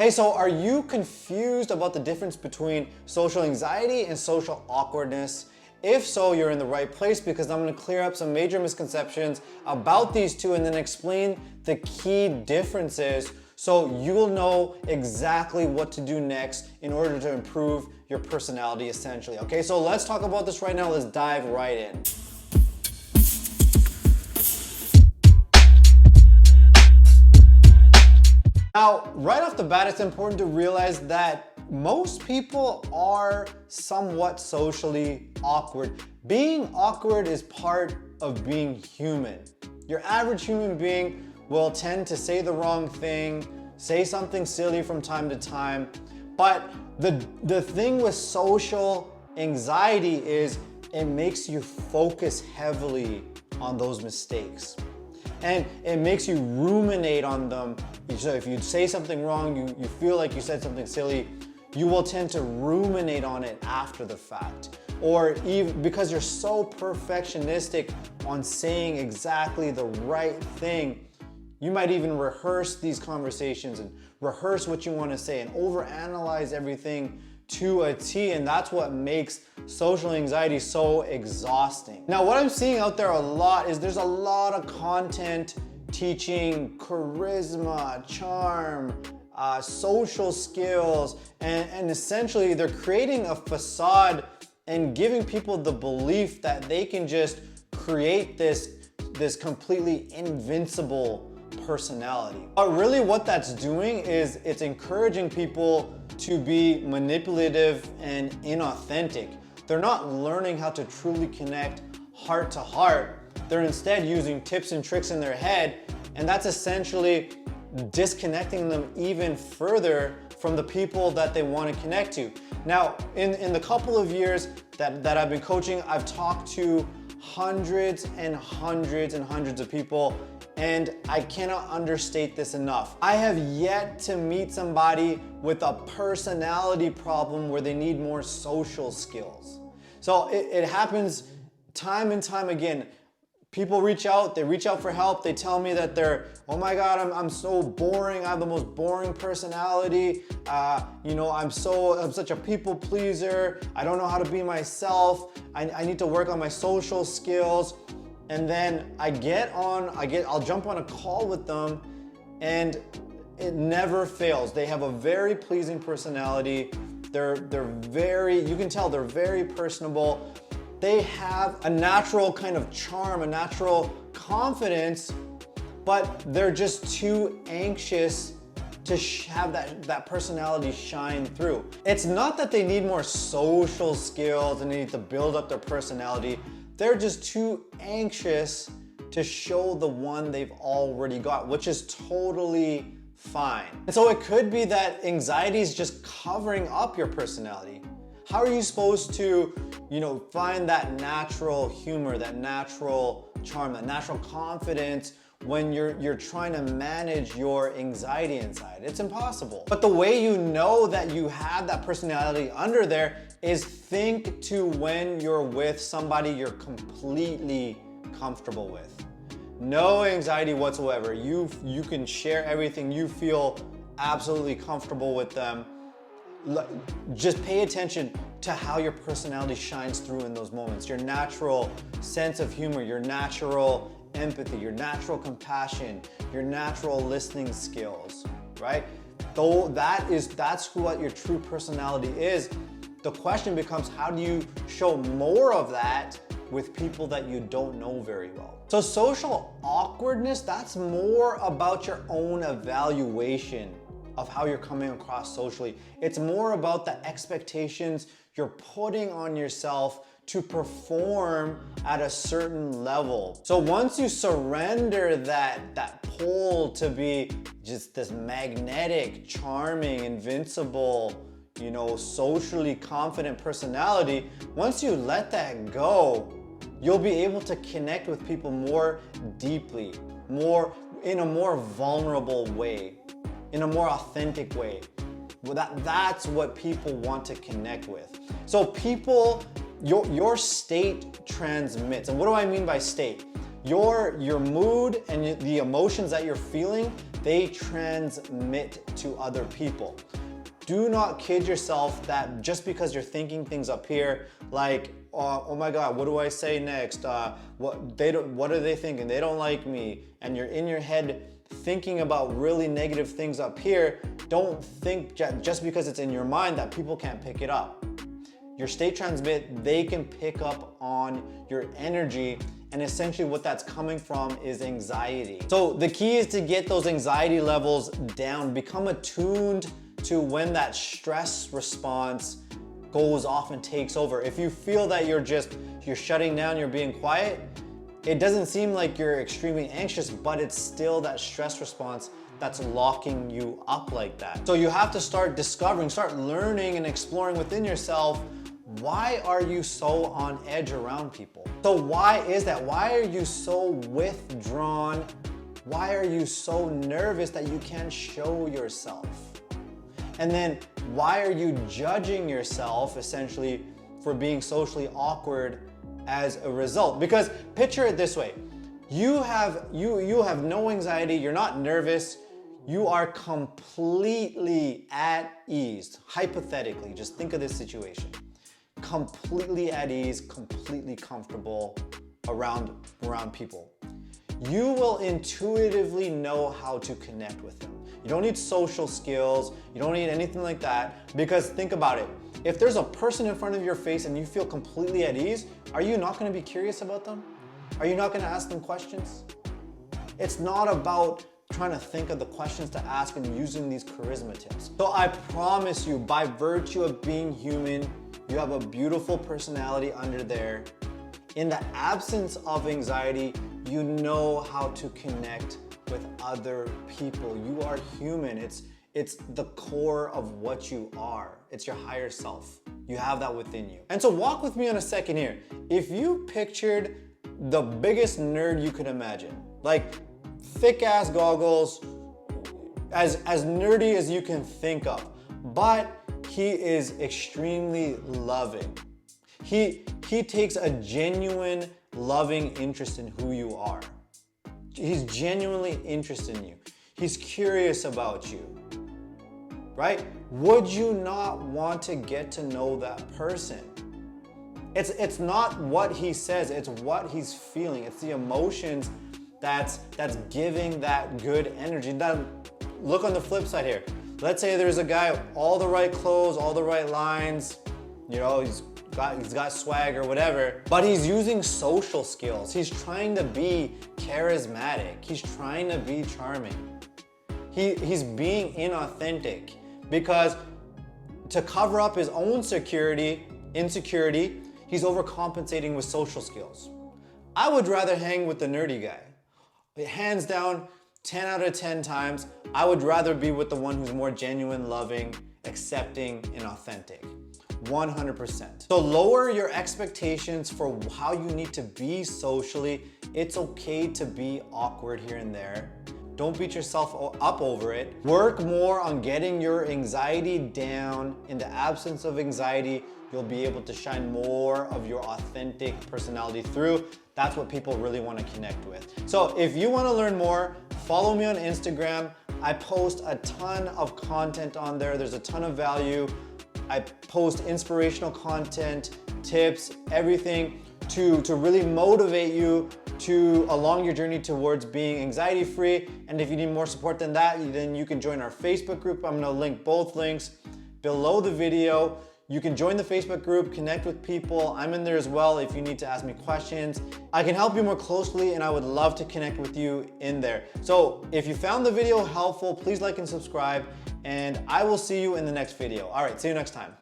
Hey, so are you confused about the difference between social anxiety and social awkwardness? If so, you're in the right place because I'm going to clear up some major misconceptions about these two and then explain the key differences so you'll know exactly what to do next in order to improve your personality essentially. Okay, so let's talk about this right now. Let's dive right in. Now, right off the bat, it's important to realize that most people are somewhat socially awkward. Being awkward is part of being human. Your average human being will tend to say the wrong thing, say something silly from time to time, but the thing with social anxiety is it makes you focus heavily on those mistakes. And it makes you ruminate on them. So if you say something wrong, you feel like you said something silly, you will tend to ruminate on it after the fact. Or even because you're so perfectionistic on saying exactly the right thing, you might even rehearse these conversations and rehearse what you want to say and overanalyze everything to a T, and that's what makes social anxiety so exhausting. Now, what I'm seeing out there a lot is there's a lot of content teaching charisma, charm, social skills, and essentially they're creating a facade and giving people the belief that they can just create this completely invincible personality. But really what that's doing is it's encouraging people to be manipulative and inauthentic. They're not learning how to truly connect heart to heart. They're instead using tips and tricks in their head, and that's essentially disconnecting them even further from the people that they want to connect to. Now, in the couple of years that I've been coaching, I've talked to hundreds and hundreds and hundreds of people, and I cannot understate this enough. I have yet to meet somebody with a personality problem where they need more social skills. So it happens time and time again. People reach out, they reach out for help, they tell me that they're, oh my God, I'm so boring, I have the most boring personality, I'm such a people pleaser, I don't know how to be myself, I need to work on my social skills. And then I'll jump on a call with them, and it never fails. They have a very pleasing personality. They're very, you can tell they're very personable. They have a natural kind of charm, a natural confidence, but they're just too anxious to have that personality shine through. It's not that they need more social skills and they need to build up their personality. They're just too anxious to show the one they've already got, which is totally fine. And so it could be that anxiety is just covering up your personality. How are you supposed to, find that natural humor, that natural charm, that natural confidence when you're trying to manage your anxiety inside? It's impossible. But the way you know that you have that personality under there is think to when you're with somebody you're completely comfortable with. No anxiety whatsoever. You can share everything. You feel absolutely comfortable with them. Just pay attention to how your personality shines through in those moments. Your natural sense of humor, your natural empathy, your natural compassion, your natural listening skills, right? Though that's what your true personality is. The question becomes, how do you show more of that with people that you don't know very well? So social awkwardness, that's more about your own evaluation of how you're coming across socially. It's more about the expectations you're putting on yourself to perform at a certain level. So once you surrender that pull to be just this magnetic, charming, invincible, socially confident personality, once you let that go, you'll be able to connect with people more deeply, in a more vulnerable way, in a more authentic way. Well, that's what people want to connect with. So people, your state transmits. And what do I mean by state? Your mood and the emotions that you're feeling, they transmit to other people. Do not kid yourself that just because you're thinking things up here, like, oh my God, what do I say next? What are they thinking? They don't like me. And you're in your head thinking about really negative things up here. Don't think just because it's in your mind that people can't pick it up. Your state transmit, they can pick up on your energy, and essentially what that's coming from is anxiety. So the key is to get those anxiety levels down, become attuned to when that stress response goes off and takes over. If you feel that you're shutting down, you're being quiet, it doesn't seem like you're extremely anxious, but it's still that stress response that's locking you up like that. So you have to start discovering, start learning and exploring within yourself, why are you so on edge around people? So why is that? Why are you so withdrawn? Why are you so nervous that you can't show yourself? And then why are you judging yourself essentially for being socially awkward as a result? Because picture it this way. You have no anxiety, you're not nervous, you are completely at ease. Hypothetically, just think of this situation. Completely at ease, completely comfortable around people. You will intuitively know how to connect with them. You don't need social skills, you don't need anything like that, because think about it. If there's a person in front of your face and you feel completely at ease, are you not gonna be curious about them? Are you not gonna ask them questions? It's not about trying to think of the questions to ask and using these charisma tips. So I promise you, by virtue of being human, you have a beautiful personality under there. In the absence of anxiety, you know how to connect with other people. You are human. It's the core of what you are. It's your higher self. You have that within you. And so walk with me on a second here. If you pictured the biggest nerd you could imagine, like thick ass goggles, as nerdy as you can think of, but he is extremely loving. He takes a genuine loving interest in who you are. He's genuinely interested in you. He's curious about you, right? Would you not want to get to know that person? It's not what he says, it's what he's feeling. It's the emotions that's giving that good energy. Now, look on the flip side here. Let's say there's a guy, all the right clothes, all the right lines, you know, he's got swag or whatever, but he's using social skills. He's trying to be charismatic. He's trying to be charming. He's being inauthentic because to cover up his own insecurity, he's overcompensating with social skills. I would rather hang with the nerdy guy. Hands down, 10 out of 10 times, I would rather be with the one who's more genuine, loving, accepting, and authentic. 100%. So lower your expectations for how you need to be socially. It's okay to be awkward here and there. Don't beat yourself up over it. Work more on getting your anxiety down. In the absence of anxiety, you'll be able to shine more of your authentic personality through. That's what people really want to connect with. So if you want to learn more, follow me on Instagram. I post a ton of content on there. There's a ton of value. I post inspirational content, tips, everything to really motivate you along your journey towards being anxiety free. And if you need more support than that, then you can join our Facebook group. I'm gonna link both links below the video. You can join the Facebook group, connect with people. I'm in there as well if you need to ask me questions. I can help you more closely and I would love to connect with you in there. So if you found the video helpful, please like and subscribe and I will see you in the next video. All right, see you next time.